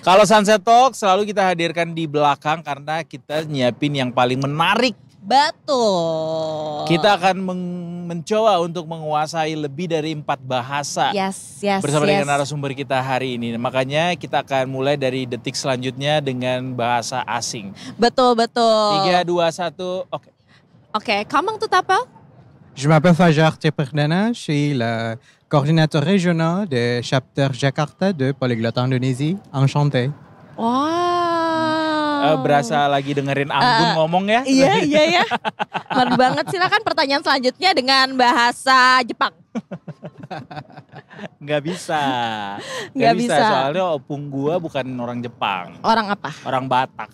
Kalau Sunset Talk selalu kita hadirkan di belakang karena kita nyiapin yang paling menarik. Betul. Kita akan mencoba untuk menguasai lebih dari 4 bahasa. Yes. Bersama dengan narasumber kita hari ini. Makanya kita akan mulai dari detik selanjutnya dengan bahasa asing. Betul. 3, 2, 1, oke. Oke, comment tu t'appelles? Je m'appelle Fajar Triperdana, je suis le coordinateur régional de chapter Jakarta de Polyglotte Indonésie. Enchanté. Wow. Berasa lagi dengerin Anggun ngomong ya. Iya. Keren banget. Silakan pertanyaan selanjutnya dengan bahasa Jepang. Nggak bisa. Soalnya opung gua bukan orang Jepang. Orang apa? Orang Batak.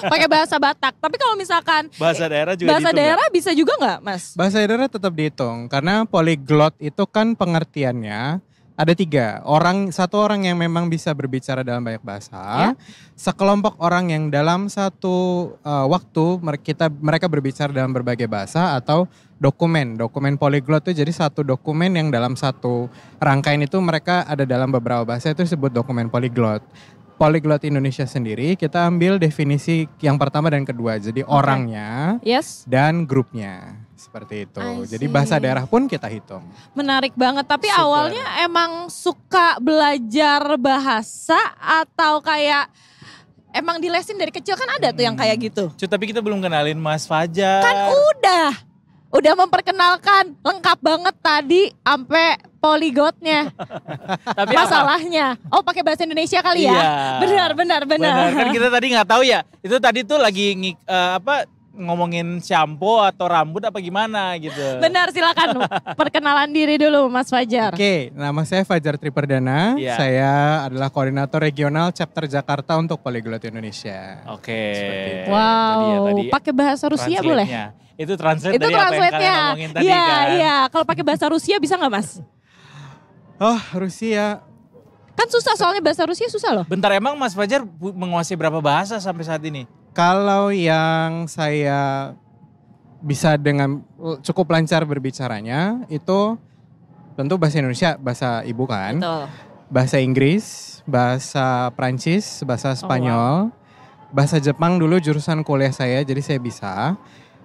Pakai bahasa Batak. Tapi kalau misalkan Bahasa daerah juga bahasa daerah bisa juga nggak, Mas? Bahasa daerah tetap dihitung karena polyglot itu kan pengertiannya ada 3. Satu orang yang memang bisa berbicara dalam banyak bahasa, sekelompok orang yang dalam satu waktu mereka berbicara dalam berbagai bahasa, atau dokumen polyglot itu jadi satu dokumen yang dalam satu rangkaian itu mereka ada dalam beberapa bahasa, itu disebut dokumen polyglot. Polyglot Indonesia sendiri kita ambil definisi yang pertama dan kedua, jadi orangnya dan grupnya. Seperti itu. Jadi bahasa daerah pun kita hitung. Menarik banget. Tapi Super. awalnya emang suka belajar bahasa atau kayak emang dilesin dari kecil? Kan ada tuh yang kayak gitu. Tapi kita belum kenalin Mas Fajar. Kan udah memperkenalkan lengkap banget tadi sampai polyglotnya. Tapi masalahnya, pakai bahasa Indonesia kali ya? Iya. Benar. Kan kita tadi nggak tahu ya. Itu tadi tuh lagi ngomongin shampoo atau rambut apa gimana gitu. Benar, silakan perkenalan diri dulu Mas Fajar. Oke, nama saya Fajar Triperdana. Iya. Saya adalah koordinator regional chapter Jakarta untuk Polyglot Indonesia. Oke. Wow, pakai bahasa Rusia boleh? Itu translate dari apa yang kalian ngomongin tadi kan? Iya. Kalau pakai bahasa Rusia bisa nggak, Mas? Oh, Rusia. Kan susah, soalnya bahasa Rusia susah loh. Bentar, emang Mas Fajar menguasai berapa bahasa sampai saat ini? Kalau yang saya bisa dengan cukup lancar berbicaranya itu tentu bahasa Indonesia, bahasa ibu kan. Betul. Bahasa Inggris, bahasa Prancis, bahasa Spanyol. Bahasa Jepang dulu jurusan kuliah saya, jadi saya bisa.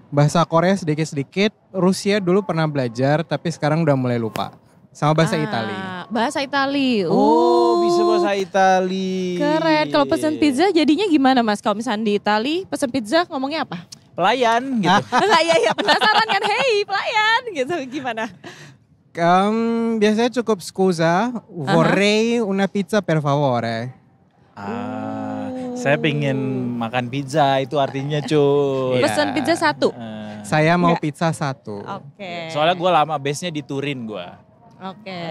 Bahasa Korea sedikit-sedikit, Rusia dulu pernah belajar tapi sekarang udah mulai lupa. Sama bahasa Itali. Bahasa Itali. Bisa bahasa Itali. Keren. Kalau pesan pizza jadinya gimana, Mas? Kalau misalnya di Itali pesan pizza ngomongnya apa? Pelayan gitu. Iya, penasaran kan. Hey, pelayan gitu. Gimana? Biasanya cukup scusa, vorrei una pizza per favore. Saya pengen makan pizza, itu artinya cuy. Pesan pizza 1. Saya mau pizza 1. Oke. Soalnya gue lama base-nya di Turin gue. Oke,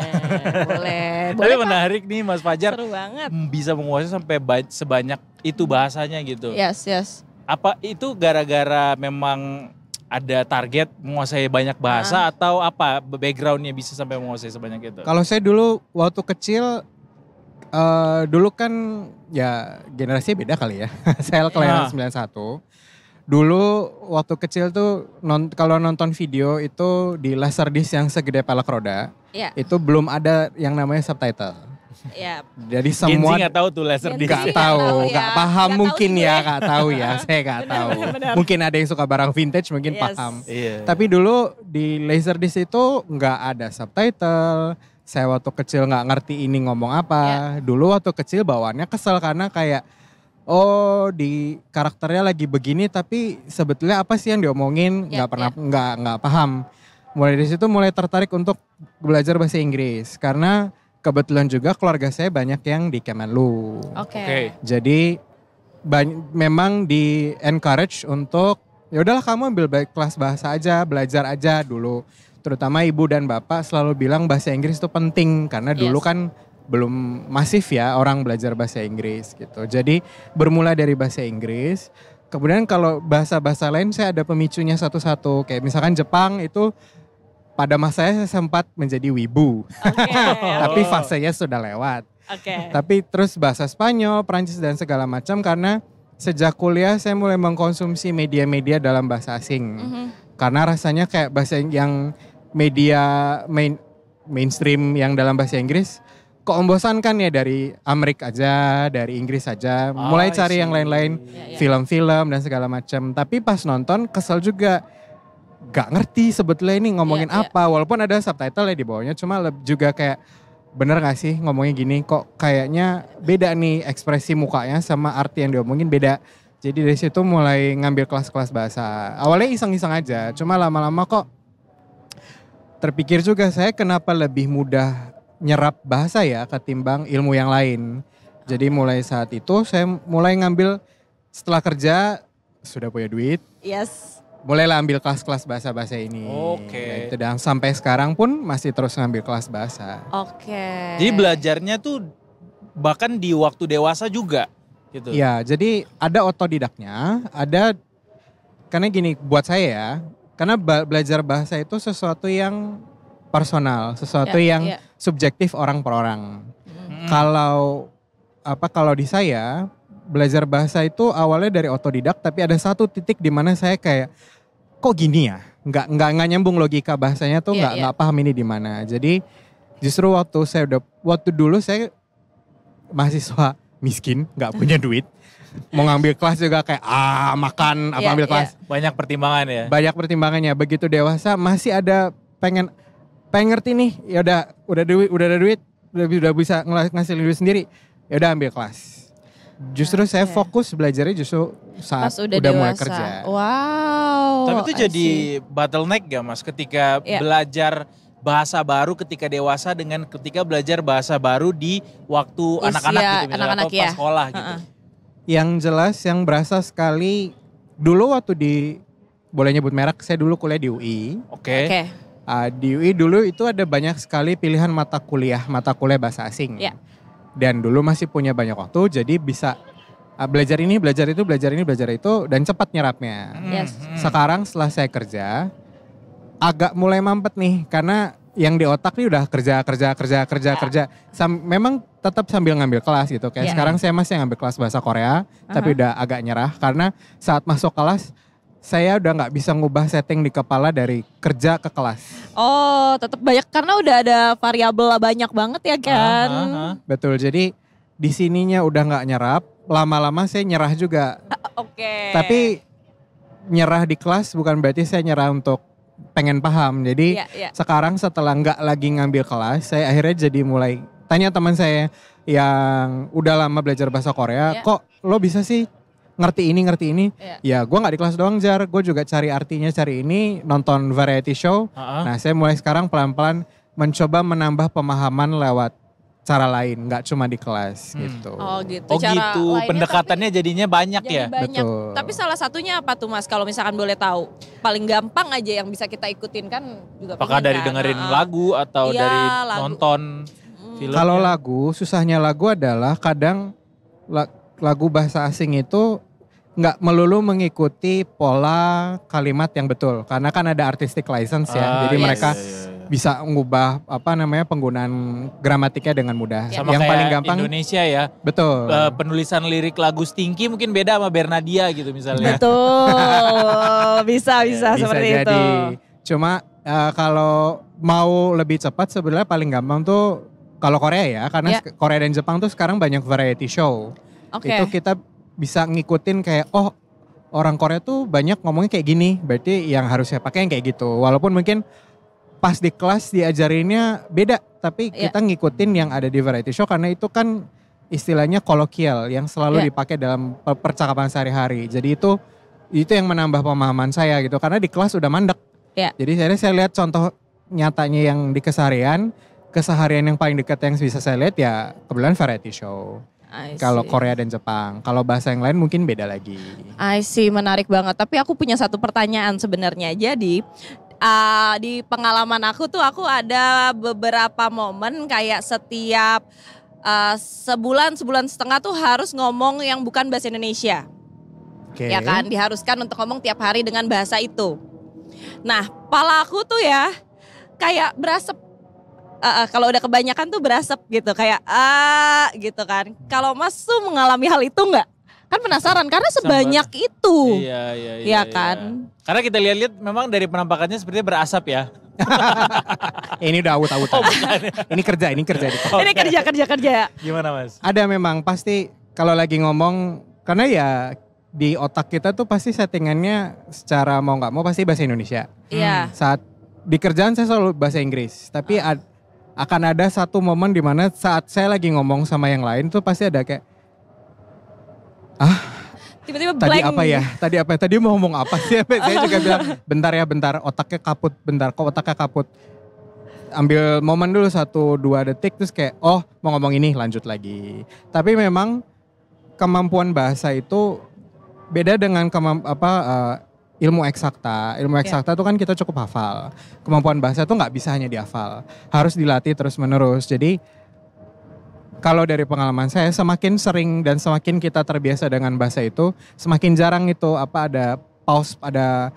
boleh. Tapi menarik nih Mas Fajar. Seru banget. Bisa menguasai sampai sebanyak itu bahasanya gitu. Yes. Apa itu gara-gara memang ada target menguasai banyak bahasa atau apa backgroundnya bisa sampai menguasai sebanyak itu? Kalau saya dulu waktu kecil, dulu kan ya generasinya beda kali ya. Saya kelahiran 91. Dulu waktu kecil tuh kalau nonton video itu di laserdisc yang segede palak roda, itu belum ada yang namanya subtitle. Iya. Jadi semua Genzi nggak tahu tuh laserdisc. Nggak tahu, nggak paham mungkin ya, nggak tahu ya, saya nggak tahu. Benar. Mungkin ada yang suka barang vintage, mungkin paham. Iya. Tapi dulu di laserdisc itu nggak ada subtitle. Saya waktu kecil nggak ngerti ini ngomong apa. Dulu waktu kecil bawaannya kesel karena kayak di karakternya lagi begini tapi sebetulnya apa sih yang diomongin nggak paham. Mulai dari situ mulai tertarik untuk belajar bahasa Inggris karena kebetulan juga keluarga saya banyak yang di Kemenlu. Oke. Jadi memang di encourage untuk ya udahlah kamu ambil kelas bahasa aja, belajar aja dulu. Terutama ibu dan bapak selalu bilang bahasa Inggris itu penting karena dulu kan belum masif ya orang belajar bahasa Inggris gitu. Jadi bermula dari bahasa Inggris. Kemudian kalau bahasa-bahasa lain saya ada pemicunya satu-satu. Kayak misalkan Jepang itu pada masanya saya sempat menjadi wibu. Tapi fasenya sudah lewat. Tapi terus bahasa Spanyol, Prancis dan segala macam karena sejak kuliah saya mulai mengkonsumsi media-media dalam bahasa asing. Karena rasanya kayak bahasa yang media mainstream yang dalam bahasa Inggris kok membosankan ya dari Amerika aja, dari Inggris aja, mulai cari yang lain-lain, film-film dan segala macam. Tapi pas nonton kesel juga, gak ngerti sebetulnya ini ngomongin apa. Walaupun ada subtitle ya di bawahnya, cuma juga kayak bener gak sih ngomongnya gini, kok kayaknya beda nih ekspresi mukanya sama arti yang diomongin beda. Jadi dari situ mulai ngambil kelas-kelas bahasa. Awalnya iseng-iseng aja, cuma lama-lama kok terpikir juga saya kenapa lebih mudah nyerap bahasa ya ketimbang ilmu yang lain. Jadi mulai saat itu saya mulai ngambil setelah kerja sudah punya duit. Yes. Mulailah ambil kelas-kelas bahasa-bahasa ini. Oke. Gitu, dan sampai sekarang pun masih terus ngambil kelas bahasa. Oke. Jadi belajarnya tuh bahkan di waktu dewasa juga gitu. Iya, jadi ada otodidaknya, ada karena gini buat saya ya, karena belajar bahasa itu sesuatu yang personal, sesuatu yang subjektif orang per orang. Kalau di saya belajar bahasa itu awalnya dari otodidak, tapi ada satu titik di mana saya kayak kok gini ya, nggak nyambung logika bahasanya tuh nggak paham ini di mana. Jadi justru waktu dulu saya mahasiswa miskin, nggak punya duit, mau ngambil kelas juga kayak makan apa ambil kelas. Banyak pertimbangan ya. Banyak pertimbangannya. Begitu dewasa masih ada pengen ngerti nih, ya udah ada duit, udah bisa ngasilin duit sendiri, ya udah ambil kelas. Justru saya fokus belajarnya justru saat udah mulai kerja. Wow. Tapi itu jadi bottleneck gak Mas ketika belajar bahasa baru ketika dewasa dengan ketika belajar bahasa baru di waktu anak-anak gitu misalnya atau pas sekolah gitu. Yang jelas yang berasa sekali dulu waktu boleh nyebut merek, saya dulu kuliah di UI. Oke. Di UI dulu itu ada banyak sekali pilihan mata kuliah bahasa asing. Dan dulu masih punya banyak waktu, jadi bisa belajar ini, belajar itu, belajar ini, belajar itu, dan cepat nyerapnya. Sekarang setelah saya kerja, agak mulai mampet nih, karena yang di otak nih udah kerja. Memang tetap sambil ngambil kelas gitu. Kayak sekarang saya masih ngambil kelas bahasa Korea, tapi udah agak nyerah, karena saat masuk kelas, saya udah nggak bisa ngubah setting di kepala dari kerja ke kelas. Oh, tetap banyak karena udah ada variabel banyak banget ya kan. Betul. Jadi di sininya udah nggak nyerap, lama-lama saya nyerah juga. Oke. Tapi nyerah di kelas bukan berarti saya nyerah untuk pengen paham. Jadi sekarang setelah nggak lagi ngambil kelas, saya akhirnya jadi mulai tanya teman saya yang udah lama belajar bahasa Korea, kok lo bisa sih ngerti ini. Ya gue gak di kelas doang Jar, gue juga cari artinya, cari ini, nonton variety show. Nah saya mulai sekarang pelan-pelan mencoba menambah pemahaman lewat cara lain, gak cuma di kelas gitu. Oh gitu. Oh gitu, pendekatannya jadinya banyak ya? Banyak. Betul. Tapi salah satunya apa tuh Mas kalau misalkan boleh tahu? Paling gampang aja yang bisa kita ikutin kan juga. Apakah dari dengerin lagu atau dari nonton film? Kalau lagu, susahnya lagu adalah kadang lagu bahasa asing itu nggak melulu mengikuti pola kalimat yang betul, karena kan ada artistic license ya, jadi mereka bisa mengubah penggunaan gramatiknya dengan mudah. Sama yang kayak paling gampang Indonesia ya. Betul. Penulisan lirik lagu Stinky mungkin beda sama Bernadia gitu misalnya. Betul. bisa seperti jadi. itu. Cuma kalau mau lebih cepat sebenarnya paling gampang tuh kalau Korea ya, karena Korea dan Jepang tuh sekarang banyak variety show. Itu kita bisa ngikutin kayak orang Korea tuh banyak ngomongnya kayak gini, berarti yang harus saya pakai yang kayak gitu. Walaupun mungkin pas di kelas diajarinnya beda, tapi kita ngikutin yang ada di variety show karena itu kan istilahnya kolokial yang selalu dipakai dalam percakapan sehari-hari. Jadi itu yang menambah pemahaman saya gitu, karena di kelas udah mandek. Jadi saya lihat contoh nyatanya yang di keseharian yang paling dekat yang bisa saya lihat ya kebetulan variety show. Kalau Korea dan Jepang, kalau bahasa yang lain mungkin beda lagi. I see, menarik banget. Tapi aku punya satu pertanyaan sebenarnya. Jadi di pengalaman aku tuh aku ada beberapa momen kayak setiap sebulan setengah tuh harus ngomong yang bukan bahasa Indonesia. Ya kan, diharuskan untuk ngomong tiap hari dengan bahasa itu. Nah, pala aku tuh ya kayak berasap. Kalau udah kebanyakan tuh berasap gitu kayak gitu kan. Kalau Mas tuh mengalami hal itu nggak? Kan penasaran karena sebanyak itu. Iya kan. Karena kita lihat-lihat memang dari penampakannya sepertinya berasap ya. Ini udah awut-awut. Ini kerja. Ini kerja. Gimana Mas? Ada memang pasti kalau lagi ngomong, karena ya di otak kita tuh pasti settingannya secara mau nggak mau pasti bahasa Indonesia. Iya. Saat di kerjaan saya selalu bahasa Inggris, tapi akan ada satu momen di mana saat saya lagi ngomong sama yang lain tuh pasti ada kayak, tiba-tiba blank. Tadi mau ngomong apa sih? Saya juga bilang, bentar, otaknya kaput, kok otaknya kaput. Ambil momen dulu 1-2 detik terus kayak, oh mau ngomong ini lanjut lagi. Tapi memang kemampuan bahasa itu beda dengan ilmu eksakta. Ilmu eksakta itu kan kita cukup hafal. Kemampuan bahasa itu nggak bisa hanya dihafal. Harus dilatih terus menerus. Jadi kalau dari pengalaman saya, semakin sering dan semakin kita terbiasa dengan bahasa itu, semakin jarang itu ada pause, ada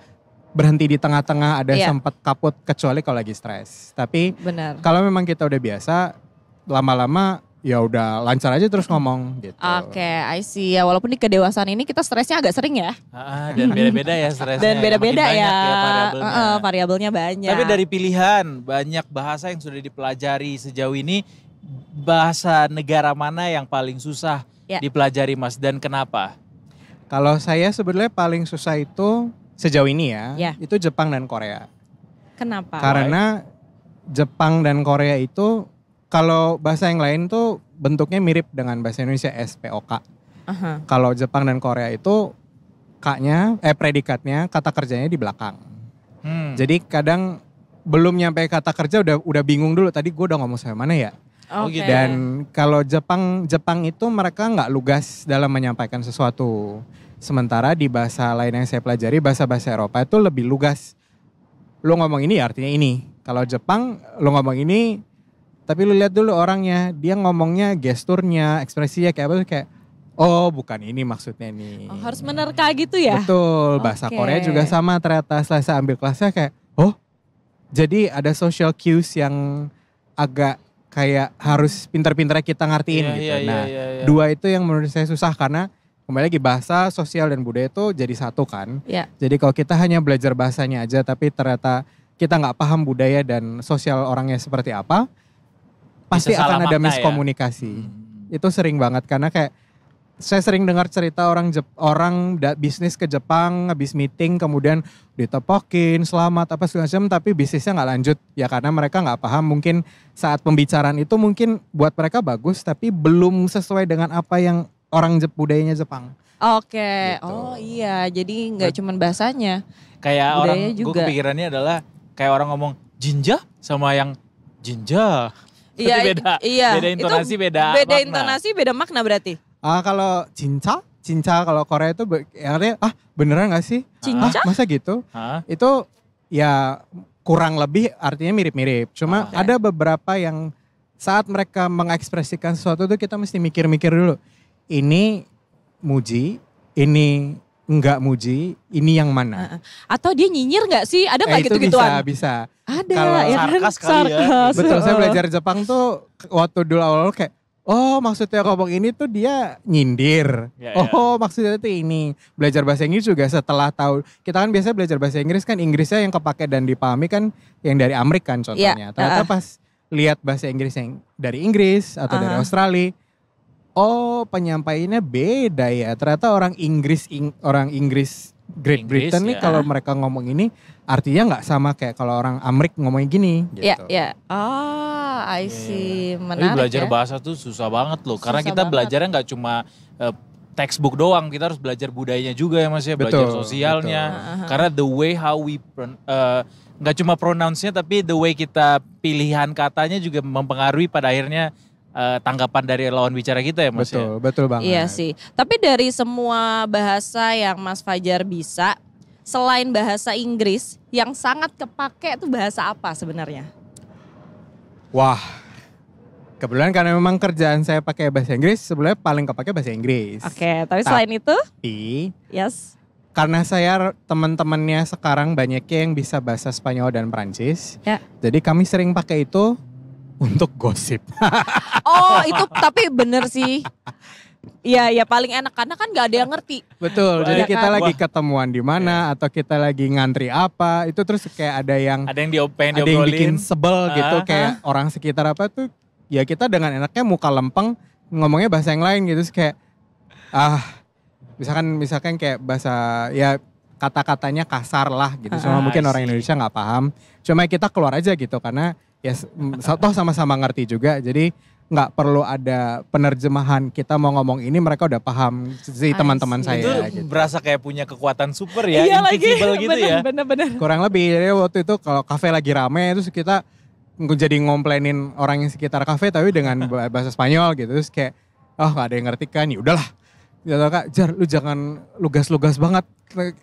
berhenti di tengah-tengah, ada sempat kaput, kecuali kalau lagi stres. Tapi kalau memang kita udah biasa, lama-lama ya udah lancar aja terus ngomong gitu. Oke, I see ya. Walaupun di kedewasaan ini kita stresnya agak sering ya. Dan beda-beda ya stresnya. Dan beda-beda ya. Variabelnya. Variabelnya banyak. Tapi dari pilihan banyak bahasa yang sudah dipelajari sejauh ini, bahasa negara mana yang paling susah dipelajari Mas dan kenapa? Kalau saya sebenarnya paling susah itu sejauh ini itu Jepang dan Korea. Kenapa? Karena Jepang dan Korea itu kalau bahasa yang lain tuh bentuknya mirip dengan bahasa Indonesia SPOK. Kalau Jepang dan Korea itu predikatnya, kata kerjanya di belakang. Jadi kadang belum nyampe kata kerja udah bingung dulu, tadi gue udah ngomong sama mana ya? Okay. Dan kalau Jepang itu mereka nggak lugas dalam menyampaikan sesuatu. Sementara di bahasa lain yang saya pelajari, bahasa-bahasa Eropa itu lebih lugas. Lo ngomong ini artinya ini. Kalau Jepang lo ngomong ini, tapi lu lihat dulu orangnya, dia ngomongnya, gesturnya, ekspresinya kayak apa tuh kayak, oh bukan ini maksudnya nih. Oh, harus menerka gitu ya? Betul, bahasa Korea juga sama ternyata. Setelah saya ambil kelasnya kayak, oh jadi ada social cues yang agak kayak harus pintar-pintarnya kita ngertiin gitu. Dua itu yang menurut saya susah karena kembali lagi bahasa, sosial dan budaya itu jadi satu kan. Jadi kalau kita hanya belajar bahasanya aja tapi ternyata kita nggak paham budaya dan sosial orangnya seperti apa, pasti akan ada miskomunikasi. Itu sering banget karena kayak saya sering dengar cerita orang bisnis ke Jepang habis meeting kemudian ditepokin selamat apa segala macam tapi bisnisnya nggak lanjut ya karena mereka nggak paham, mungkin saat pembicaraan itu mungkin buat mereka bagus tapi belum sesuai dengan apa yang budayanya Jepang. Oke. Gitu. Oh iya, jadi nggak cuma bahasanya, kayak budaya orang gue kepikirannya adalah kayak orang ngomong jinja sama yang jinja. Beda intonasi, beda makna. Intonasi, beda makna berarti. Kalau cinca kalau Korea itu artinya beneran gak sih? Cinca? Masa gitu? Itu ya kurang lebih artinya mirip-mirip. Cuma ada beberapa yang saat mereka mengekspresikan sesuatu tuh kita mesti mikir-mikir dulu. Ini muji, ini enggak muji, ini yang mana? Atau dia nyinyir gak sih? Ada gak gitu-gituan? Bisa. Ada. Kalau sarkas kali ya. Betul, saya belajar Jepang tuh waktu dulu awal kayak, oh maksudnya ngomong ini tuh dia nyindir. Maksudnya tuh ini. Belajar bahasa Inggris juga setelah tahu. Kita kan biasanya belajar bahasa Inggris kan Inggrisnya yang kepake dan dipahami kan yang dari Amerika kan contohnya. Ternyata pas lihat bahasa Inggris yang dari Inggris atau dari Australia. Oh penyampaiannya beda ya. Ternyata orang Inggris Great Britain nih kalau mereka ngomong ini artinya nggak sama kayak kalau orang Amerika ngomongin gini gitu. Iya. I see. Menarik. Tapi belajar bahasa tuh susah banget loh. Karena kita belajarnya nggak cuma textbook doang, kita harus belajar budayanya juga ya Mas ya, belajar sosialnya. Karena the way how we nggak cuma pronounce-nya tapi the way kita pilihan katanya juga mempengaruhi pada akhirnya tanggapan dari lawan bicara kita ya Mas. Betul banget. Iya sih. Tapi dari semua bahasa yang Mas Fajar bisa, selain bahasa Inggris, yang sangat kepake itu bahasa apa sebenarnya? Wah, kebetulan karena memang kerjaan saya pakai bahasa Inggris, sebenarnya paling kepake bahasa Inggris. Oke, tapi selain itu? Yes. Karena saya teman-temannya sekarang banyaknya yang bisa bahasa Spanyol dan Prancis. Jadi kami sering pakai itu untuk gosip. Oh itu tapi bener sih. Iya paling enak karena kan gak ada yang ngerti. Betul, jadi Iya kita kan? lagi ketemuan di mana atau kita lagi ngantri apa, itu terus kayak ada yang pengen ada yang bikin diobrolin. sebel gitu, kayak orang sekitar apa tuh, ya kita dengan enaknya muka lempeng ngomongnya bahasa yang lain gitu, terus kayak misalkan kayak bahasa ya kata-katanya kasar lah gitu, cuma mungkin orang Indonesia nggak paham, cuma kita keluar aja gitu karena ya toh sama-sama ngerti juga, jadi nggak perlu ada penerjemahan, kita mau ngomong ini mereka udah paham si teman-teman saya. Itu gitu. berasa kayak punya kekuatan super ya, Iya lagi, invincible gitu ya. bener. Kurang lebih, jadi waktu itu kalau kafe lagi rame terus kita jadi ngomplainin orang yang sekitar kafe tapi dengan bahasa Spanyol gitu, terus kayak gak ada yang ngerti kan, ya udahlah. Ya Kak, Jar lu jangan lugas-lugas banget,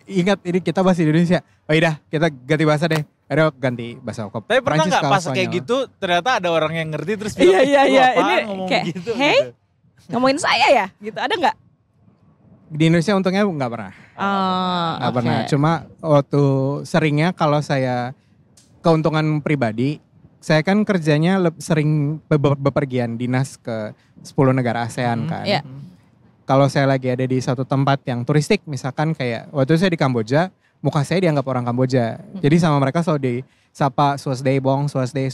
ingat ini kita bahasa Indonesia. Oh iya kita ganti bahasa deh. Aduh ganti bahasa kok. Tapi pernah Prancis gak kalau pas kayak Spanyol. gitu ternyata ada orang yang ngerti terus bilang, Iya, "Lu apaan ini ngomong kayak, begitu?" hey, gitu. ngomongin saya ya gitu, ada gak? Di Indonesia untungnya nggak pernah. Nggak Oke. pernah. Cuma waktu seringnya kalau saya keuntungan pribadi, saya kan kerjanya sering bepergian dinas ke 10 negara ASEAN kan. Iya. Kalau saya lagi ada di satu tempat yang turistik, misalkan kayak waktu itu saya di Kamboja, muka saya dianggap orang Kamboja. Jadi sama mereka selalu disapa Swasdei Bong, Swasdei,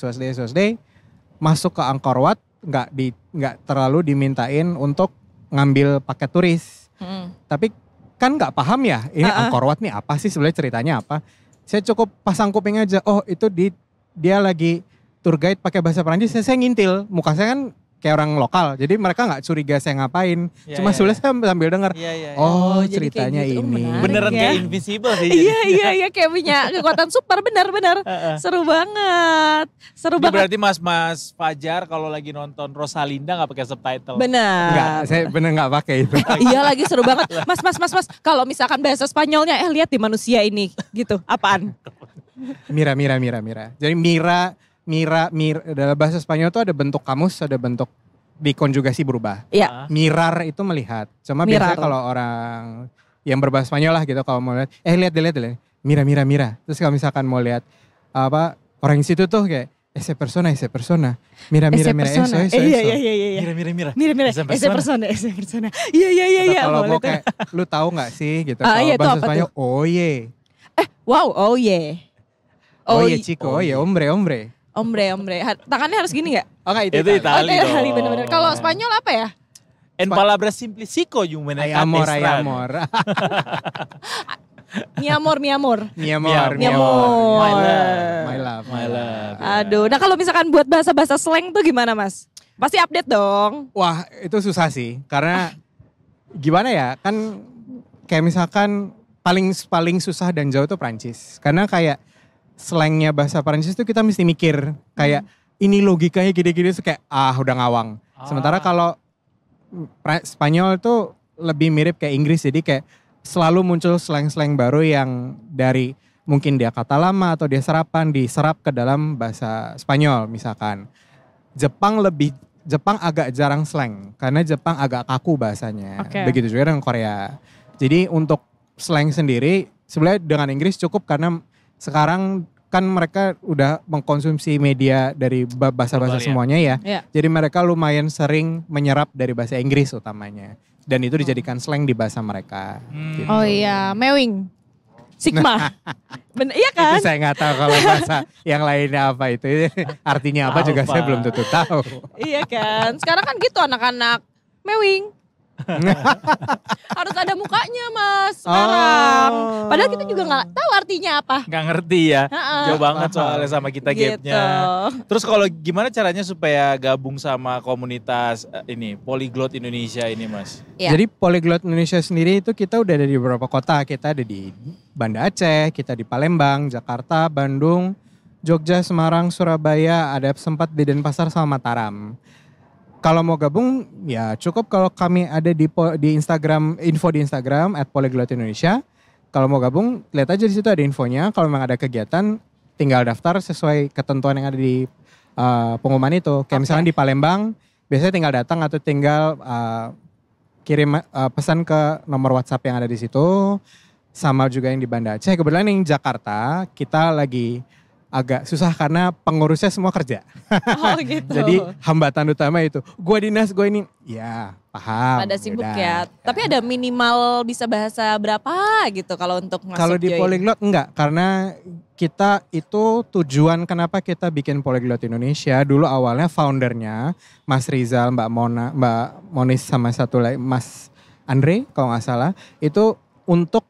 masuk ke Angkor Wat nggak terlalu dimintain untuk ngambil paket turis. Tapi kan nggak paham ya, ini Angkor Wat nih apa sih sebenarnya, ceritanya apa. Saya cukup pasang kuping aja, oh itu dia lagi tour guide pakai bahasa Perancis, saya ngintil, muka saya kan kayak orang lokal, jadi mereka nggak curiga saya ngapain. Ya, Cuma sebenarnya saya sambil dengar, Iya. jadi ceritanya kayak gitu. ini. Menarik Beneran ya. kayak invisible sih. Iya kayak punya kekuatan super, benar. Seru banget. Seru Ini banget. berarti Mas Fajar kalau lagi nonton Rosalinda gak pakai subtitle. Benar. Enggak, saya bener nggak pakai itu. Iya lagi seru banget. Mas. Kalau misalkan bahasa Spanyolnya, lihat di manusia ini gitu. Apaan? Mira. Jadi Mira dalam bahasa Spanyol tuh ada bentuk kamus, ada bentuk dikonjugasi berubah. Iya. Mirar itu melihat. Cuma Mirar. biasanya kalau orang yang berbahasa Spanyol lah gitu, kalau mau lihat, lihat. Mira. Terus kalau misalkan mau lihat apa orang di situ tuh kayak ese persona. Mira, eso. Iya. Mira. Ese persona. Iya. Kalau mau boleh tuh. kayak lu tahu nggak sih gitu. Ah, Kalau iya, itu bahasa apa Spanyol, oye. Wow, oh yeah. Oye chico, oye hombre. Ombre. Tangannya harus gini gak? Oh enggak, Itu Itali. Itali dong. Itali bener-bener. Kalau Spanyol apa ya? En palabras simplicico human Ay amor. Mi amor. Mi amor. My love. Aduh, nah kalau misalkan buat bahasa-bahasa slang tuh gimana Mas? Pasti update dong. Wah itu susah sih, karena gimana ya, kan kayak misalkan paling susah dan jauh tuh Prancis. Karena kayak slangnya bahasa Prancis tuh kita mesti mikir kayak ini logikanya gini-gini tuh kayak udah ngawang. Sementara kalau Spanyol tuh lebih mirip kayak Inggris, jadi kayak selalu muncul slang-slang baru yang dari mungkin dia kata lama atau dia diserap ke dalam bahasa Spanyol misalkan. Jepang agak jarang slang karena Jepang agak kaku bahasanya. Oke. Begitu juga dengan Korea. Jadi untuk slang sendiri sebenarnya dengan Inggris cukup karena sekarang kan mereka udah mengkonsumsi media dari bahasa-bahasa Global, ya. semuanya ya. Iya. Jadi mereka lumayan sering menyerap dari bahasa Inggris utamanya. Dan itu dijadikan slang di bahasa mereka. Gitu. Oh iya, mewing. Sigma. Iya kan? Itu saya nggak tahu kalau bahasa yang lainnya apa itu. Artinya apa juga saya belum tentu tahu. Iya kan? Sekarang kan gitu anak-anak mewing. Harus ada mukanya Mas sekarang. Padahal kita juga gak tahu artinya apa. Gak ngerti ya. Jauh banget soalnya sama kita Gitu. gapnya. Terus kalau gimana caranya supaya gabung sama komunitas ini Polyglot Indonesia ini Mas? Ya. Jadi Polyglot Indonesia sendiri itu kita udah ada di beberapa kota. Kita ada di Banda Aceh, kita di Palembang, Jakarta, Bandung, Jogja, Semarang, Surabaya, ada sempat di Denpasar sama Mataram. Kalau mau gabung ya cukup kalau kami ada di Instagram, info di Instagram @polyglotindonesia. Kalau mau gabung lihat aja di situ ada infonya. Kalau memang ada kegiatan tinggal daftar sesuai ketentuan yang ada di pengumuman itu. Kayak misalnya di Palembang biasanya tinggal datang atau tinggal kirim pesan ke nomor WhatsApp yang ada di situ. Sama juga yang di Banda Aceh. Kebetulan yang Jakarta kita lagi agak susah karena pengurusnya semua kerja. Oh gitu. Jadi hambatan utama itu. Gua dinas, gue ini. Ya paham. Pada sibuk beda. ya. Tapi ada minimal bisa bahasa berapa gitu kalau untuk masuk Kalau di join? Polyglot enggak. Karena kita itu tujuan kenapa kita bikin Polyglot Indonesia. Dulu awalnya foundernya Mas Rizal, Mbak Mona, Mbak Monis sama satu lagi Mas Andre kalau nggak salah. Itu untuk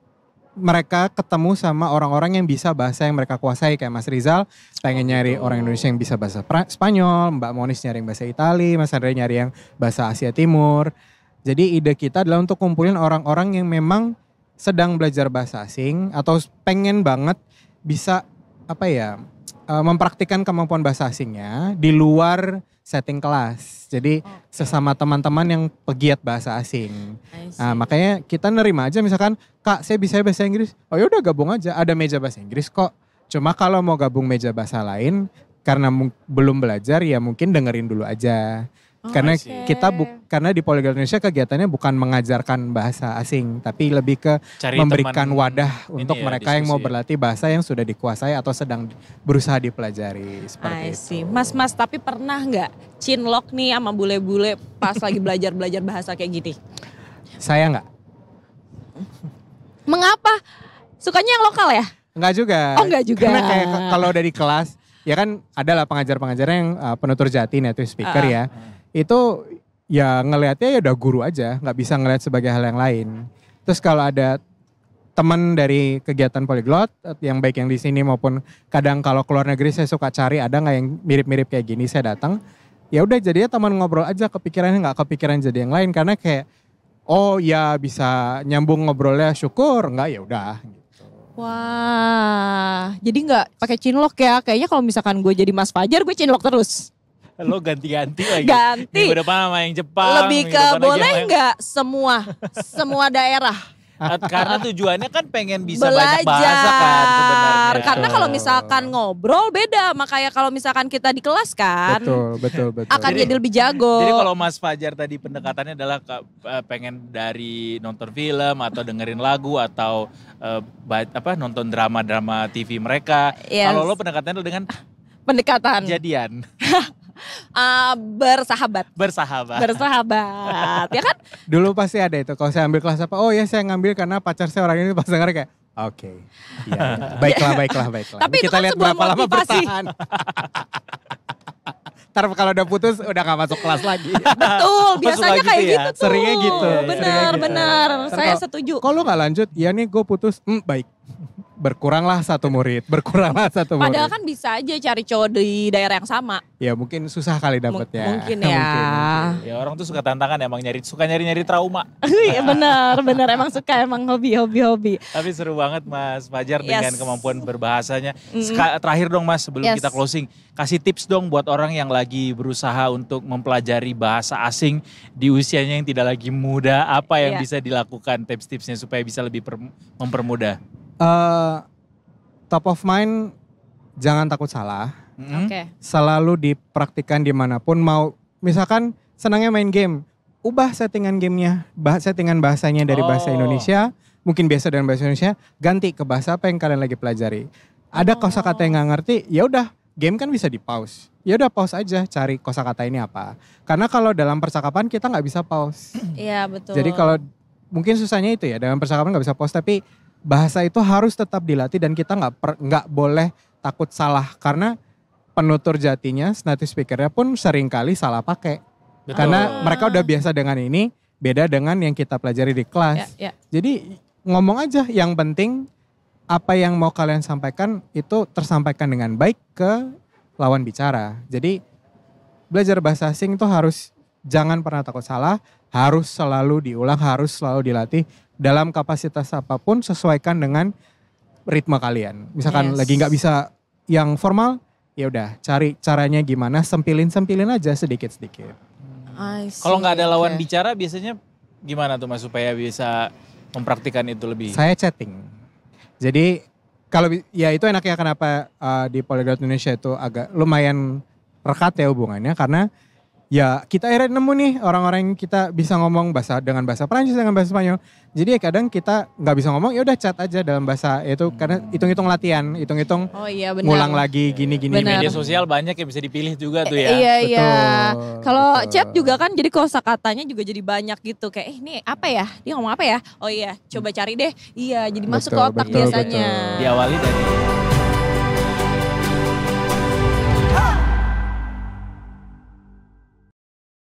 mereka ketemu sama orang-orang yang bisa bahasa yang mereka kuasai. Kayak Mas Rizal pengen nyari orang Indonesia yang bisa bahasa Spanyol, Mbak Monis nyari yang bahasa Itali, Mas Andre nyari yang bahasa Asia Timur. Jadi ide kita adalah untuk kumpulin orang-orang yang memang sedang belajar bahasa asing atau pengen banget bisa mempraktikkan kemampuan bahasa asingnya di luar setting kelas. Jadi sesama teman-teman yang pegiat bahasa asing. Nah, makanya kita nerima aja misalkan, Kak saya bisa bahasa Inggris. Oh yaudah gabung aja, ada meja bahasa Inggris kok. Cuma kalau mau gabung meja bahasa lain karena belum belajar ya mungkin dengerin dulu aja. Karena karena di Polyglot Indonesia kegiatannya bukan mengajarkan bahasa asing, tapi lebih ke Cari memberikan wadah untuk ya, mereka yang mau diskusi. berlatih bahasa yang sudah dikuasai atau sedang berusaha dipelajari seperti itu. Mas, tapi pernah nggak cinlok nih sama bule-bule pas lagi belajar bahasa kayak gini? Saya enggak. Mengapa? Sukanya yang lokal ya? Enggak juga. Oh, enggak juga. Karena kayak kalau dari kelas, ya kan adalah pengajar-pengajar yang penutur jati, native speaker ya. Itu ya ngelihatnya ya udah guru aja, nggak bisa ngelihat sebagai hal yang lain. Terus kalau ada teman dari kegiatan Polyglot yang baik yang di sini maupun kadang kalau keluar negeri saya suka cari ada nggak yang mirip-mirip kayak gini, saya datang. Ya udah jadinya teman ngobrol aja, kepikirannya nggak kepikiran jadi yang lain karena kayak oh ya bisa nyambung ngobrolnya, syukur, enggak ya udah. Wah, jadi nggak pakai cinlok ya? Kayaknya kalau misalkan gue jadi Mas Fajar, gue cinlok terus. Lo ganti-ganti lagi. Ganti. Minggu depan sama yang Jepang. Lebih minggu ke depan lagi boleh sama yang- nggak semua daerah Karena tujuannya kan pengen bisa belajar. banyak bahasa kan sebenarnya. Karena kalau misalkan ngobrol beda, makanya kalau misalkan kita di kelas kan Betul. akan jadi lebih jago. Jadi kalau Mas Fajar tadi pendekatannya adalah pengen dari nonton film atau dengerin lagu atau nonton drama-drama TV mereka. Yes. Kalau lo pendekatannya dengan pendekatan jadian, bersahabat. Ya kan? Dulu pasti ada itu, kalau saya ambil kelas apa, oh ya saya ngambil karena pacar saya orang ini pas denger kayak, oke. Iya. Baiklah. Tapi itu kita kan lihat sebuah berapa lama motivasi. bertahan. Ntar kalau udah putus udah gak masuk kelas lagi. Betul, biasanya gitu kayak ya? gitu tuh. Seringnya gitu. Benar. Ntar Saya kalau- setuju. Kalau nggak lanjut, ya nih gue putus, baik. Berkuranglah satu murid. Padahal kan bisa aja cari cowok di daerah yang sama. Ya mungkin susah kali dapetnya. Mungkin ya. ya orang tuh suka tantangan emang suka nyari trauma. Iya benar emang suka emang hobi. Tapi seru banget Mas Fajar Yes. dengan kemampuan berbahasanya. Terakhir dong Mas sebelum Yes. kita closing. Kasih tips dong buat orang yang lagi berusaha untuk mempelajari bahasa asing di usianya yang tidak lagi muda. Apa yang Iya. bisa dilakukan tips-tipsnya supaya bisa lebih mempermudah? Top of mind, jangan takut salah. Oke. Selalu dipraktikkan dimanapun. Mau misalkan senangnya main game, ubah settingan gamenya, settingan bahasanya dari bahasa Indonesia, mungkin biasa dengan bahasa Indonesia, ganti ke bahasa apa yang kalian lagi pelajari. Ada kosakata yang nggak ngerti, ya udah game kan bisa di pause. Ya udah pause aja, cari kosakata ini apa. Karena kalau dalam percakapan kita nggak bisa pause. Iya betul. Jadi kalau mungkin susahnya itu ya, dalam percakapan nggak bisa pause, tapi bahasa itu harus tetap dilatih dan kita nggak boleh takut salah karena penutur jatinya, native speakernya pun seringkali salah pakai. Betul. Karena mereka udah biasa dengan ini, beda dengan yang kita pelajari di kelas. Ya. Jadi ngomong aja, yang penting apa yang mau kalian sampaikan itu tersampaikan dengan baik ke lawan bicara. Jadi belajar bahasa asing itu harus jangan pernah takut salah, harus selalu diulang, harus selalu dilatih. Dalam kapasitas apapun sesuaikan dengan ritme kalian. Misalkan Yes. lagi nggak bisa yang formal, ya udah cari caranya gimana, sempilin aja sedikit-sedikit. Kalau nggak ada lawan bicara biasanya gimana tuh Mas supaya bisa mempraktikkan itu lebih? Saya chatting. Jadi kalau ya itu enaknya kenapa di Polyglot Indonesia itu agak lumayan rekat ya hubungannya karena ya kita akhirnya nemu nih orang-orang yang kita bisa ngomong dengan bahasa Prancis, dengan bahasa Spanyol. Jadi ya kadang kita nggak bisa ngomong, ya udah chat aja dalam bahasa itu, karena hitung-hitung latihan, hitung-hitung ngulang lagi gini-gini. Di media sosial banyak yang bisa dipilih juga tuh ya. Iya. Kalau chat juga kan jadi kosakatanya juga jadi banyak gitu. Kayak ini apa ya? Dia ngomong apa ya? Oh iya, coba cari deh. Iya, jadi masuk ke otak biasanya. Diawali dari